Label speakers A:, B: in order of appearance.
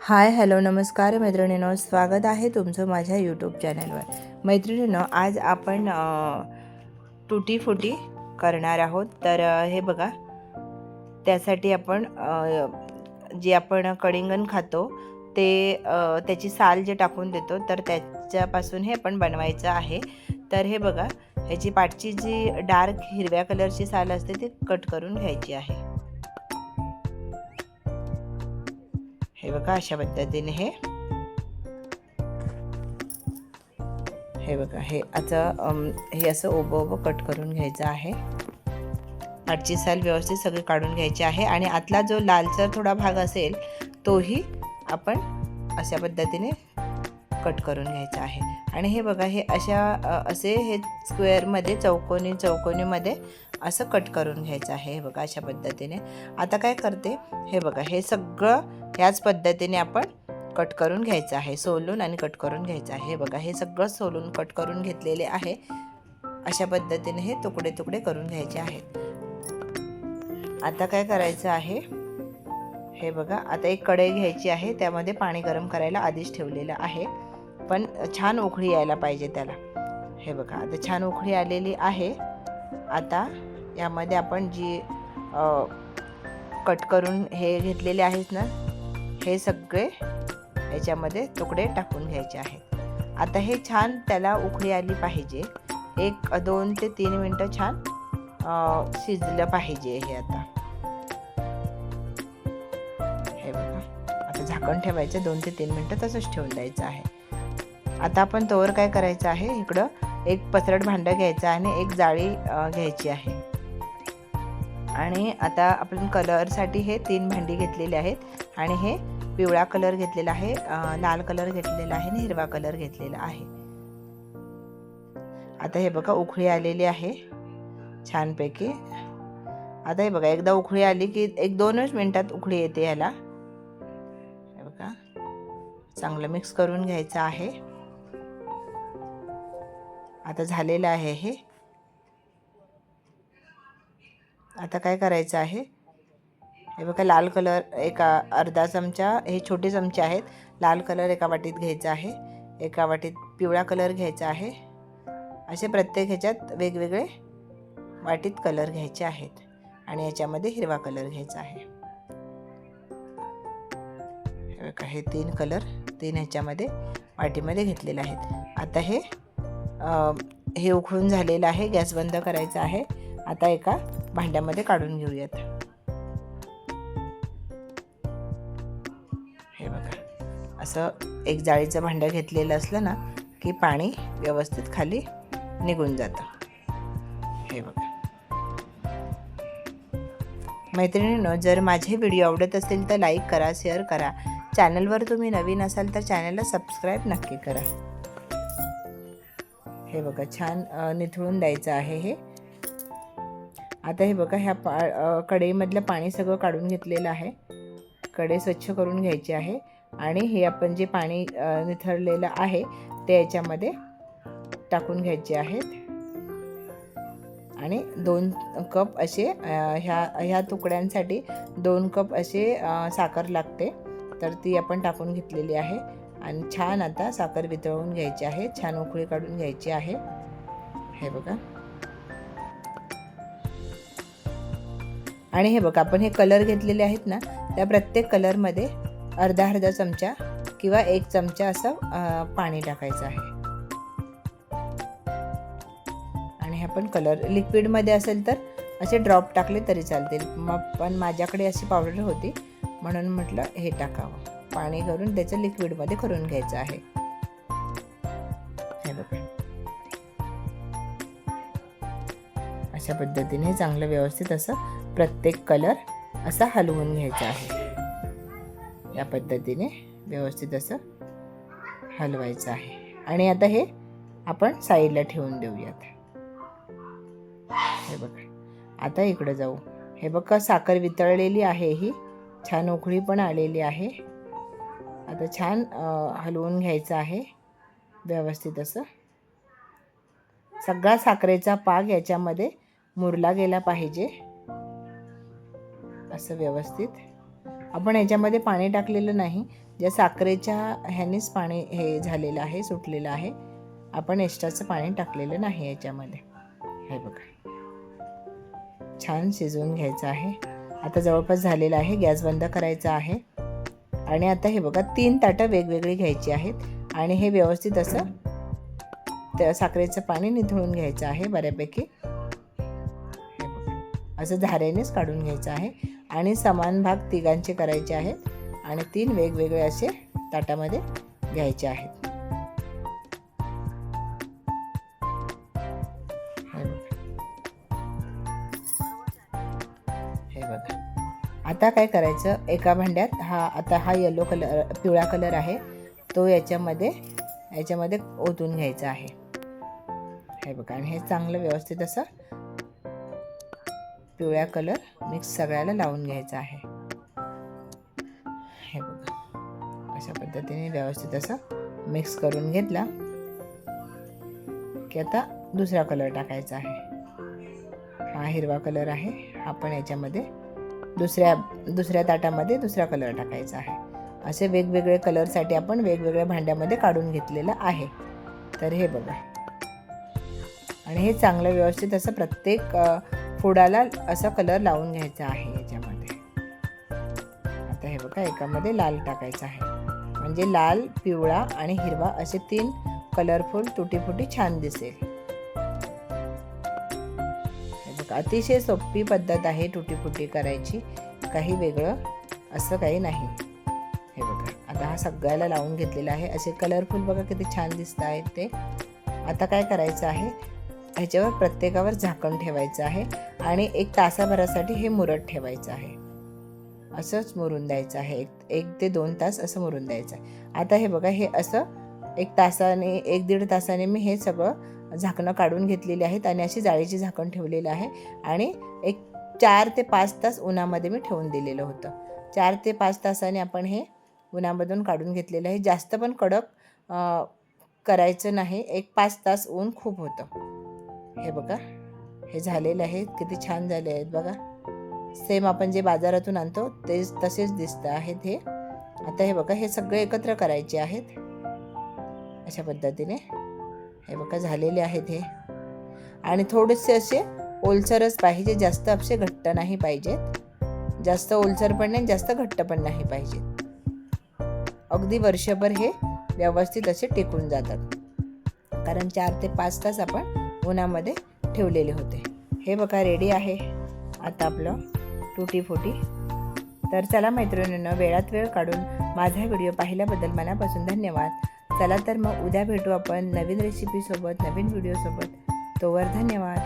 A: Hi hello नमस्कार मैत्रिणींनो, स्वागत आहे तुमचं माझ्या यूट्यूब चॅनलवर. मैत्रिणींनो, आज आपण तुटी फुटी करणार आहोत. तर हे बघा, त्यासाठी आपण जे आपण कढींगण खातो ते त्याची साल जे टाकून देतो, तर त्याच्यापासून हे आपण बनवायचं आहे. तर हे बघा, ह्याची पाठची जी डार्क हिरव्या कलरची साल असते ती कट करून घ्यायची आहे. हे बघा, अशा पद्धतीने हे बघा, हे असं उभं उभं कट करून घ्यायचं आहे. पाठची साल व्यवस्थित सगळी काढून घ्यायची आहे आणि आतला जो लालसर थोडा भाग असेल तोही आपण अशा पद्धतीने कट करून घ्यायचा आहे. आणि हे बघा, हे स्क्वेअरमध्ये चौकोनीमध्ये असं कट करून घ्यायचं आहे. हे बघा, अशा पद्धतीने. आता काय करते, हे बघा, हे सगळं ह्याच पद्धतीने आपण कट करून घ्यायचं आहे. सोलून आणि कट करून घ्यायचं आहे. हे बघा, हे सगळं सोलून कट करून घेतलेले आहे. अशा पद्धतीने हे तुकडे तुकडे करून घ्यायचे आहेत. आता काय करायचं आहे, हे बघा, आता एक कढई घ्यायची आहे. त्यामध्ये पाणी गरम करायला आधीच ठेवलेलं आहे, पण छान उकळी यायला पाहिजे त्याला. हे बघा, आता छान उकळी आलेली आहे. आता यामध्ये आपण जी कट करून हे घेतलेले आहेत ना, हे सगळे याच्यामध्ये तुकडे टाकून घ्यायचे आहेत. आता हे छान त्याला उकळी आली पाहिजे. 2 ते 3 मिनटं छान शिजलं पाहिजे हे. आता हे बघा, आता झाकण ठेवायचं, 2 ते 3 मिनटं तसंच ठेवून द्यायचं आहे. आता आपण तोवर काय करायचं आहे, इकडं एक पसरट भांडं घ्यायचं आणि एक जाळी घ्यायची आहे. आणि आता आपण कलरसाठी हे 3 भांडी घेतलेली आहेत आणि हे पिवळा कलर घेतलेला आहे, लाल कलर घेतलेला आहे आणि हिरवा कलर घेतलेला आहे. आता हे बघा, उकळी आलेली आहे छानपैकी. आता हे बघा, एकदा उकळी आली की 1-2च मिनिटात उकळी येते ह्याला. हे बघा, चांगलं मिक्स करून घ्यायचं आहे. आता झालेलं आहे हे. आता काय करायचं आहे, हे बघा, लाल कलर अर्धा चमचा, हे छोटे चमचे आहेत. लाल कलर एका वाटीत घ्यायचा आहे, एका वाटीत पिवळा कलर घ्यायचा आहे. असे प्रत्येक ह्याच्यात वेगवेगळे वाटीत कलर घ्यायचे आहेत आणि याच्यामध्ये हिरवा कलर घ्यायचा आहे. हे बघा, हे 3 कलर 3 ह्याच्यामध्ये वाटीमध्ये घेतलेले आहेत. आता हे उकळून झालेलं आहे. गॅस बंद करायचा आहे. आता एका भांड्यामध्ये काढून घेऊयात. हे बघा, असं एक जाळीचं भांडं घेतलेलं असलं ना की पाणी व्यवस्थित खाली निघून जातं. हे बघा मैत्रिणींनो, जर माझे व्हिडिओ आवडत असेल तर लाईक करा, शेअर करा. चॅनलवर तुम्ही नवीन असाल तर चॅनलला सबस्क्राईब नक्की करा. हे बघा, छान निथळून द्यायचं आहे हे. आता हे बघा, ह्या कढईमधलं पाणी सगळं काढून घेतलेलं आहे. कढई स्वच्छ करून घ्यायची आहे आणि हे आपण जे पाणी निथळलेलं आहे ते याच्यामध्ये टाकून घ्यायचे आहेत. आणि 2 कप असे ह्या तुकड्यांसाठी 2 कप असे साखर लागते, तर ती आपण टाकून घेतलेली आहे. आणि छान आता साखर वितळवून घ्यायची आहे, छान उकळी काढून घ्यायची आहे. हे बघा, आणि हे बघा, आपण हे कलर घेतलेले आहेत ना, त्या प्रत्येक कलरमध्ये अर्धा चमचा किंवा 1 चमचा असं पाणी टाकायचं आहे. आणि आपण कलर लिक्विडमध्ये असेल तर असे ड्रॉप टाकले तरी चालतील, पण माझ्याकडे अशी पावडर होती म्हणून म्हटलं हे टाकावं. पाणी करून त्याचं लिक्विडमध्ये करून घ्यायचं आहे. हे बघा, अशा पद्धतीने चांगलं व्यवस्थित असं प्रत्येक कलर असा हलवून घ्यायचा आहे. या पद्धतीने व्यवस्थित असं हलवायचं आहे. आणि आता हे आपण साईडला ठेवून देऊयात. हे बघा, आता इकडे जाऊ. हे बघा, साखर वितळलेली आहे, ही छान उकळी पण आलेली आहे. आता छान हलवून घ्यायचं आहे व्यवस्थित असं. सगळा साखरेचा पाक याच्यामध्ये मुरला गेला पाहिजे असं व्यवस्थित आपण ह्याच्यामध्ये पाणी टाकलेलं नाही, ज्या साखरेच्या ह्यानेच पाणी हे झालेलं आहे, सुटलेलं आहे. आपण एक्स्ट्राचं पाणी टाकलेलं नाही याच्यामध्ये. हे बघा, छान शिजवून घ्यायचं आहे. आता जवळपास झालेलं आहे. गॅस बंद करायचा आहे. आणि आता हे बघा 3 ताटं वेगवेगळी घ्यायची आहेत आणि हे व्यवस्थित असं त्या साखरेचं पाणी निथळून घ्यायचं आहे बऱ्यापैकी. हे बघा, असं धारेनेच काढून घ्यायचं आहे आणि समान भाग तिघांचे करायचे आहेत आणि 3 वेगवेगळे असे ताटामध्ये घ्यायचे आहेत. हे बघा, आता काय करायचं, एका भांड्यात हा येलो कलर, पिवळा कलर आहे तो याच्यामध्ये ओतून घ्यायचा आहे. हे बघा, आणि हे चांगलं व्यवस्थित असं पिवळा कलर मिक्स सगळ्याला लावून घ्यायचा आहे. हे बघा, अशा पद्धतीने व्यवस्थित असं मिक्स करून घेतला की आता दुसरा कलर टाकायचा आहे. हा हिरवा कलर आहे, हा पण याच्यामध्ये दुसऱ्या ताटामध्ये दुसरा कलर टाकायचा आहे. असे वेगवेगळे कलरसाठी आपण वेगवेगळ्या भांड्यामध्ये काढून घेतलेलं आहे. तर हे बघा, आणि हे चांगलं व्यवस्थित असं प्रत्येक फुडाला असा कलर लावून घ्यायचा आहे याच्यामध्ये. आता हे बघा, एकामध्ये लाल टाकायचा आहे, म्हणजे लाल, पिवळा आणि हिरवा असे 3 कलरफुल तुटीफुटी छान दिसेल. हे बघा, अतिशय सोपी पद्धत आहे तुटीफुटी करायची, काही वेगळं असं काही नाही. हे बघा, आता हा सगळ्याला लावून घेतलेला आहे. असे कलरफुल बघा किती छान दिसत आहेत ते. आता काय करायचं आहे, ह्याच्यावर प्रत्येकावर झाकण ठेवायचं आहे आणि 1 तासाभरासाठी हे मुरत ठेवायचं आहे. असंच मुरून द्यायचं आहे, 1 ते 2 तास असं मुरून द्यायचं आहे. आता हे बघा, हे असं 1-1.5 तासाने मी हे सगळं झाकणं काढून घेतलेली आहेत आणि अशी जाळीची झाकण ठेवलेलं आहे आणि 4 ते 5 तास उन्हामध्ये मी ठेवून दिलेलं होतं. 4 ते 5 तासाने आपण हे उन्हामधून काढून घेतलेलं आहे. जास्त पण कडक करायचं नाही, 1-5 तास ऊन खूप होतं. हे बघा, हे झालेलं आहे, किती छान झाले आहेत बघा. सेम आपण जे बाजारातून आणतो तेच तसेच दिसतं आहेत हे. आता हे बघा, हे सगळे एकत्र करायचे आहेत अशा पद्धतीने. हे बघा, झालेले आहेत हे. आणि थोडेसे असे ओलसरच पाहिजे, जास्त असे घट्ट नाही पाहिजेत, जास्त ओलसर पण नाही, जास्त घट्ट पण नाही पाहिजेत. अगदी वर्षभर हे व्यवस्थित असे टिकून जातात, कारण 4 ते 5 तास आपण उन्हामध्ये ठेवलेले होते. हे बघा, रेडी आहे आता आपलं तुटी फुटी. तर चला मैत्रिणींनो, वेळात वेळ काढून माझा व्हिडिओ पाहिल्याबद्दल मनापासून धन्यवाद. चला तर मग उद्या भेटू आपण नवीन रेसिपीसोबत, नवीन व्हिडिओसोबत. तोवर धन्यवाद.